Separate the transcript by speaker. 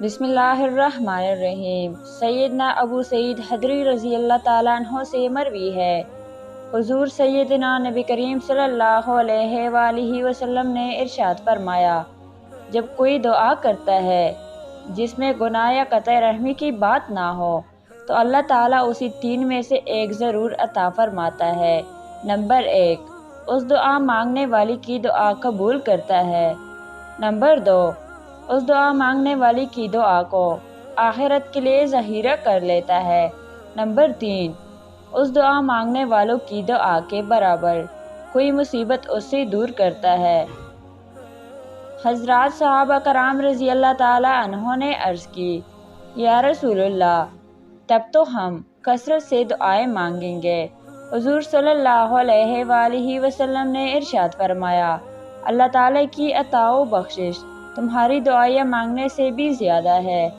Speaker 1: بسم اللہ الرحمن الرحیم۔ سیدنا ابو سعید خدری رضی اللہ تعالیٰ عنہ سے مروی ہے، حضور سیدنا نبی کریم صلی اللہ علیہ وآلہ وسلم نے ارشاد فرمایا، جب کوئی دعا کرتا ہے جس میں گناہ یا قطع رحمی کی بات نہ ہو تو اللہ تعالیٰ اسی تین میں سے ایک ضرور عطا فرماتا ہے۔ نمبر 1، اس دعا مانگنے والی کی دعا قبول کرتا ہے۔ نمبر 2، اس دعا مانگنے والی کی دعا کو آخرت کے لیے ذخیرہ کر لیتا ہے۔ نمبر 3، اس دعا مانگنے والوں کی دعا کے برابر کوئی مصیبت اس سے دور کرتا ہے۔ حضرات صحابہ کرام رضی اللہ تعالیٰ عنہ نے عرض کی، یا رسول اللہ، تب تو ہم کثرت سے دعائیں مانگیں گے۔ حضور صلی اللہ علیہ وآلہ وسلم نے ارشاد فرمایا، اللہ تعالیٰ کی عطا و بخشش تمہاری دعائیں مانگنے سے بھی زیادہ ہے۔